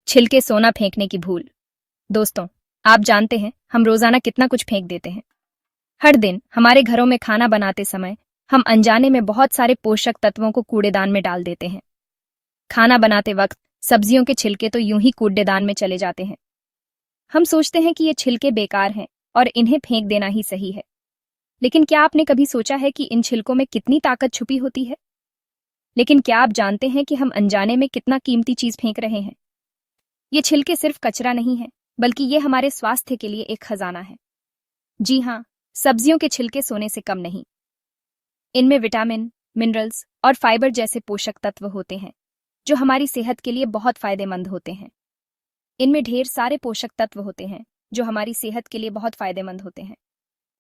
छिलके सोना फेंकने की भूल। दोस्तों, आप जानते हैं हम रोजाना कितना कुछ फेंक देते हैं। हर दिन हमारे घरों में खाना बनाते समय हम अनजाने में बहुत सारे पोषक तत्वों को कूड़ेदान में डाल देते हैं। खाना बनाते वक्त सब्जियों के छिलके तो यूं ही कूड़ेदान में चले जाते हैं। हम सोचते हैं कि ये छिलके बेकार हैं और इन्हें फेंक देना ही सही है। लेकिन क्या आपने कभी सोचा है कि इन छिलकों में कितनी ताकत छुपी होती है? लेकिन क्या आप जानते हैं कि हम अनजाने में कितना कीमती चीज फेंक रहे हैं? ये छिलके सिर्फ कचरा नहीं है, बल्कि ये हमारे स्वास्थ्य के लिए एक खजाना है। जी हाँ, सब्जियों के छिलके सोने से कम नहीं। इनमें विटामिन, मिनरल्स और फाइबर जैसे पोषक तत्व होते हैं, जो हमारी सेहत के लिए बहुत फायदेमंद होते हैं। इनमें ढेर सारे पोषक तत्व होते हैं, जो हमारी सेहत के लिए बहुत फायदेमंद होते हैं।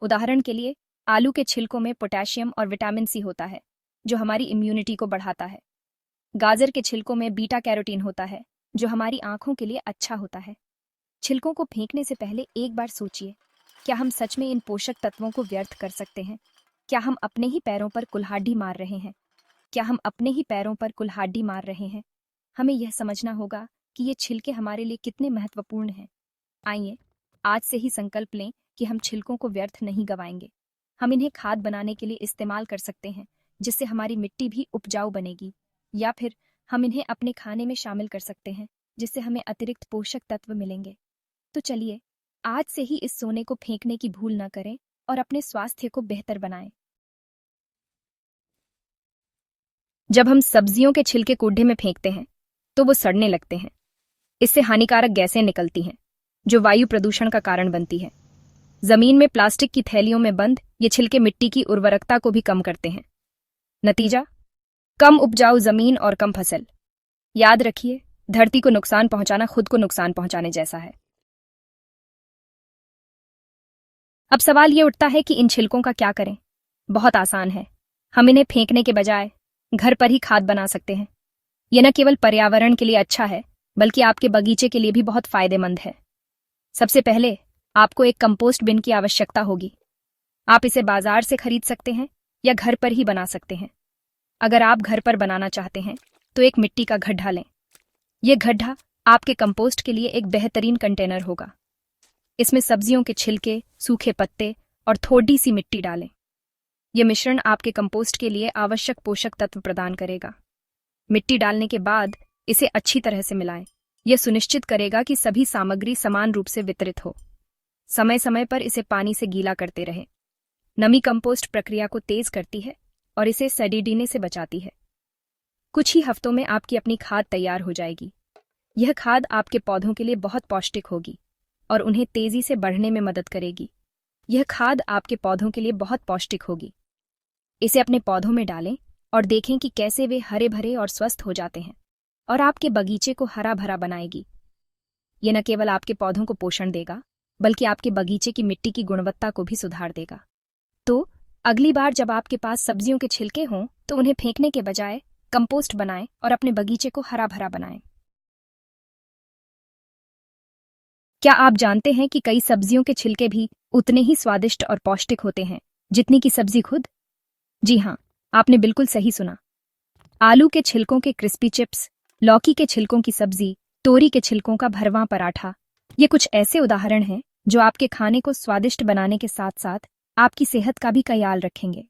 उदाहरण के लिए, आलू के छिलकों में पोटेशियम और विटामिन सी होता है, जो हमारी इम्यूनिटी को बढ़ाता है। गाजर के छिलकों में बीटा कैरोटीन होता है, जो हमारी आंखों के लिए अच्छा होता है। छिलकों को फेंकने से पहले एक बार सोचिए, क्या हम सच में इन पोषक तत्वों को व्यर्थ कर सकते हैं? क्या हम अपने ही पैरों पर कुल्हाड़ी मार रहे हैं? क्या हम अपने ही पैरों पर कुल्हाड़ी मार रहे हैं? हमें यह समझना होगा कि ये छिलके हमारे लिए कितने महत्वपूर्ण हैं। आइए, आज से ही संकल्प लें कि हम छिलकों को व्यर्थ नहीं गवाएंगे। हम इन्हें खाद बनाने के लिए इस्तेमाल कर सकते हैं, जिससे हमारी मिट्टी भी उपजाऊ बनेगी। या फिर हम इन्हें अपने खाने में शामिल कर सकते हैं, जिससे हमें अतिरिक्त पोषक तत्व मिलेंगे। तो चलिए, आज से ही इस सोने को फेंकने की भूल न करें और अपने स्वास्थ्य को बेहतर बनाएं। जब हम सब्जियों के छिलके कूड़े में फेंकते हैं, तो वो सड़ने लगते हैं। इससे हानिकारक गैसें निकलती हैं, जो वायु प्रदूषण का कारण बनती है। जमीन में प्लास्टिक की थैलियों में बंद ये छिलके मिट्टी की उर्वरकता को भी कम करते हैं। नतीजा, कम उपजाऊ जमीन और कम फसल। याद रखिए, धरती को नुकसान पहुंचाना खुद को नुकसान पहुंचाने जैसा है। अब सवाल ये उठता है कि इन छिलकों का क्या करें? बहुत आसान है। हम इन्हें फेंकने के बजाय घर पर ही खाद बना सकते हैं। यह न केवल पर्यावरण के लिए अच्छा है, बल्कि आपके बगीचे के लिए भी बहुत फायदेमंद है। सबसे पहले आपको एक कंपोस्ट बिन की आवश्यकता होगी। आप इसे बाजार से खरीद सकते हैं या घर पर ही बना सकते हैं। अगर आप घर पर बनाना चाहते हैं, तो एक मिट्टी का गड्ढा लें। यह गड्ढा आपके कंपोस्ट के लिए एक बेहतरीन कंटेनर होगा। इसमें सब्जियों के छिलके, सूखे पत्ते और थोड़ी सी मिट्टी डालें। यह मिश्रण आपके कंपोस्ट के लिए आवश्यक पोषक तत्व प्रदान करेगा। मिट्टी डालने के बाद इसे अच्छी तरह से मिलाएं। यह सुनिश्चित करेगा कि सभी सामग्री समान रूप से वितरित हो। समय समय पर इसे पानी से गीला करते रहें। नमी कंपोस्ट प्रक्रिया को तेज करती है और इसे सड़ने से बचाती है। कुछ ही हफ्तों में आपकी अपनी खाद तैयार हो जाएगी। यह खाद आपके पौधों के लिए बहुत पौष्टिक होगी और उन्हें तेजी से बढ़ने में मदद करेगी। यह खाद आपके पौधों के लिए बहुत पौष्टिक होगी। इसे अपने पौधों में डालें और देखें कि कैसे वे हरे भरे और स्वस्थ हो जाते हैं और आपके बगीचे को हरा भरा बनाएगी। यह न केवल आपके पौधों को पोषण देगा, बल्कि आपके बगीचे की मिट्टी की गुणवत्ता को भी सुधार देगा। तो अगली बार जब आपके पास सब्जियों के छिलके हों, तो उन्हें फेंकने के बजाय कंपोस्ट बनाएं और अपने बगीचे को हरा भरा बनाएं। क्या आप जानते हैं कि कई सब्जियों के छिलके भी उतने ही स्वादिष्ट और पौष्टिक होते हैं जितनी की सब्जी खुद? जी हाँ, आपने बिल्कुल सही सुना। आलू के छिलकों के क्रिस्पी चिप्स, लौकी के छिलकों की सब्जी, तोरी के छिलकों का भरवां पराठा, ये कुछ ऐसे उदाहरण हैं जो आपके खाने को स्वादिष्ट बनाने के साथ साथ आपकी सेहत का भी ख्याल रखेंगे।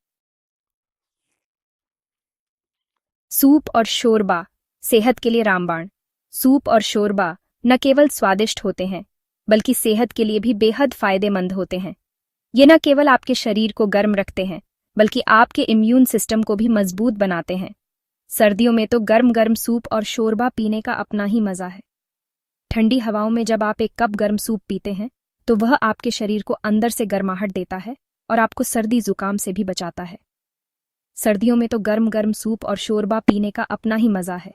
सूप और शोरबा सेहत के लिए रामबाण। सूप और शोरबा न केवल स्वादिष्ट होते हैं, बल्कि सेहत के लिए भी बेहद फायदेमंद होते हैं। ये न केवल आपके शरीर को गर्म रखते हैं, बल्कि आपके इम्यून सिस्टम को भी मजबूत बनाते हैं। सर्दियों में तो गर्म गर्म सूप और शोरबा पीने का अपना ही मजा है। ठंडी हवाओं में जब आप एक कप गर्म सूप पीते हैं, तो वह आपके शरीर को अंदर से गर्माहट देता है और आपको सर्दी जुकाम से भी बचाता है। सर्दियों में तो गर्म गर्म सूप और शोरबा पीने का अपना ही मजा है।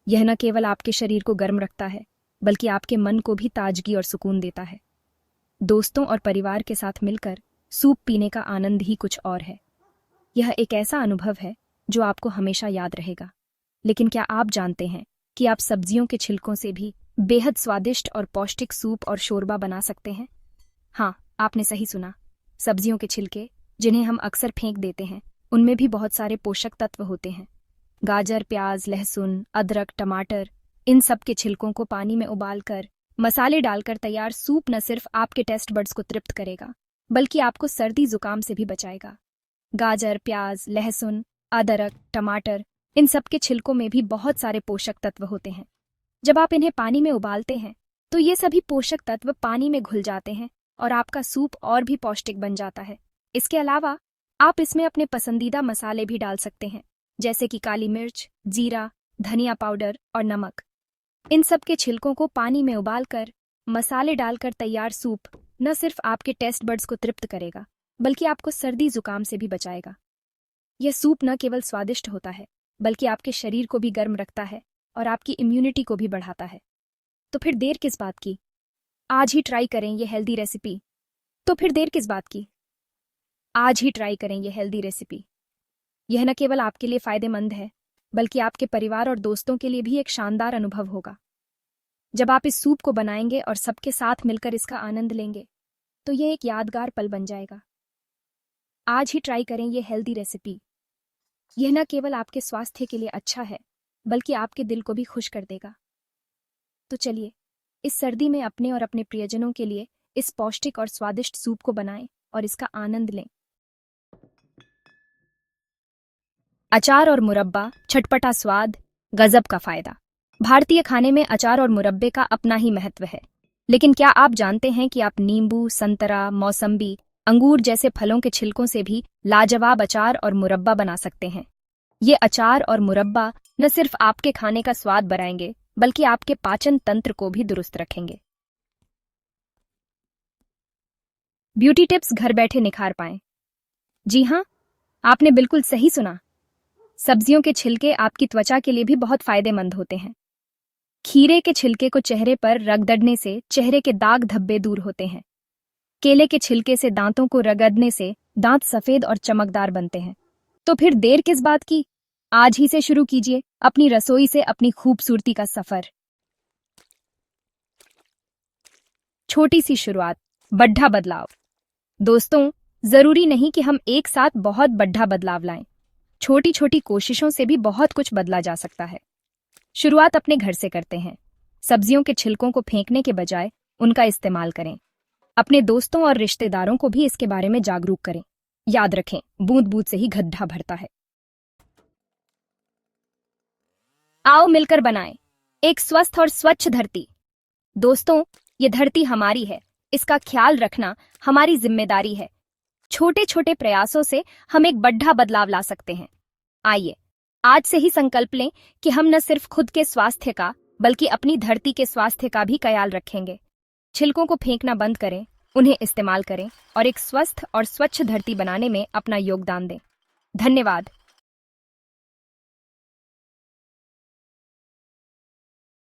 यह न केवल आपके शरीर को गर्म रखता है, बल्कि आपके मन को भी ताजगी और सुकून देता है। दोस्तों और परिवार के साथ मिलकर सूप पीने का आनंद ही कुछ और है। यह एक ऐसा अनुभव है जो आपको हमेशा याद रहेगा। लेकिन क्या आप जानते हैं कि आप सब्जियों के छिलकों से भी बेहद स्वादिष्ट और पौष्टिक सूप और शोरबा बना सकते हैं? हाँ, आपने सही सुना। सब्जियों के छिलके, जिन्हें हम अक्सर फेंक देते हैं, उनमें भी बहुत सारे पोषक तत्व होते हैं। गाजर, प्याज, लहसुन, अदरक, टमाटर, इन सब के छिलकों को पानी में उबालकर मसाले डालकर तैयार सूप न सिर्फ आपके टेस्ट बड्स को तृप्त करेगा, बल्कि आपको सर्दी जुकाम से भी बचाएगा। गाजर, प्याज, लहसुन, अदरक, टमाटर, इन सब के छिलकों में भी बहुत सारे पोषक तत्व होते हैं। जब आप इन्हें पानी में उबालते हैं तो ये सभी पोषक तत्व पानी में घुल जाते हैं और आपका सूप और भी पौष्टिक बन जाता है। इसके अलावा आप इसमें अपने पसंदीदा मसाले भी डाल सकते हैं, जैसे कि काली मिर्च, जीरा, धनिया पाउडर और नमक। इन सब के छिलकों को पानी में उबालकर मसाले डालकर तैयार सूप न सिर्फ आपके टेस्ट बड्स को तृप्त करेगा, बल्कि आपको सर्दी जुकाम से भी बचाएगा। यह सूप न केवल स्वादिष्ट होता है, बल्कि आपके शरीर को भी गर्म रखता है और आपकी इम्यूनिटी को भी बढ़ाता है। तो फिर देर किस बात की? आज ही ट्राई करें ये हेल्दी रेसिपी। आज ही ट्राई करें ये हेल्दी रेसिपी। यह न केवल आपके लिए फायदेमंद है, बल्कि आपके परिवार और दोस्तों के लिए भी एक शानदार अनुभव होगा। जब आप इस सूप को बनाएंगे और सबके साथ मिलकर इसका आनंद लेंगे, तो यह एक यादगार पल बन जाएगा। आज ही ट्राई करें ये हेल्दी रेसिपी। यह न केवल आपके स्वास्थ्य के लिए अच्छा है, बल्कि आपके दिल को भी खुश कर देगा। तो चलिए, इस सर्दी में अपने और अपने प्रियजनों के लिए इस पौष्टिक और स्वादिष्ट सूप को बनाएं और इसका आनंद लें। अचार और मुरब्बा, चटपटा स्वाद, गजब का फायदा। भारतीय खाने में अचार और मुरब्बे का अपना ही महत्व है। लेकिन क्या आप जानते हैं कि आप नींबू, संतरा, मौसम्बी, अंगूर जैसे फलों के छिलकों से भी लाजवाब अचार और मुरब्बा बना सकते हैं। ये अचार और मुरब्बा न सिर्फ आपके खाने का स्वाद बढ़ाएंगे, बल्कि आपके पाचन तंत्र को भी दुरुस्त रखेंगे। ब्यूटी टिप्स घर बैठे निखार पाएं। जी हाँ, आपने बिल्कुल सही सुना। सब्जियों के छिलके आपकी त्वचा के लिए भी बहुत फायदेमंद होते हैं। खीरे के छिलके को चेहरे पर रगड़ने से चेहरे के दाग धब्बे दूर होते हैं। केले के छिलके से दांतों को रगड़ने से दांत सफेद और चमकदार बनते हैं। तो फिर देर किस बात की? आज ही से शुरू कीजिए अपनी रसोई से अपनी खूबसूरती का सफर। छोटी सी शुरुआत, बड़ा बदलाव। दोस्तों, जरूरी नहीं कि हम एक साथ बहुत बड़ा बदलाव लाएं। छोटी छोटी कोशिशों से भी बहुत कुछ बदला जा सकता है। शुरुआत अपने घर से करते हैं। सब्जियों के छिलकों को फेंकने के बजाय उनका इस्तेमाल करें। अपने दोस्तों और रिश्तेदारों को भी इसके बारे में जागरूक करें। याद रखें, बूंद बूंद से ही गड्ढा भरता है। आओ मिलकर बनाएं एक स्वस्थ और स्वच्छ धरती। दोस्तों, ये धरती हमारी है, इसका ख्याल रखना हमारी जिम्मेदारी है। छोटे छोटे प्रयासों से हम एक बड़ा बदलाव ला सकते हैं। आइए, आज से ही संकल्प लें कि हम न सिर्फ खुद के स्वास्थ्य का, बल्कि अपनी धरती के स्वास्थ्य का भी ख्याल रखेंगे। छिलकों को फेंकना बंद करें, उन्हें इस्तेमाल करें और एक स्वस्थ और स्वच्छ धरती बनाने में अपना योगदान दें। धन्यवाद।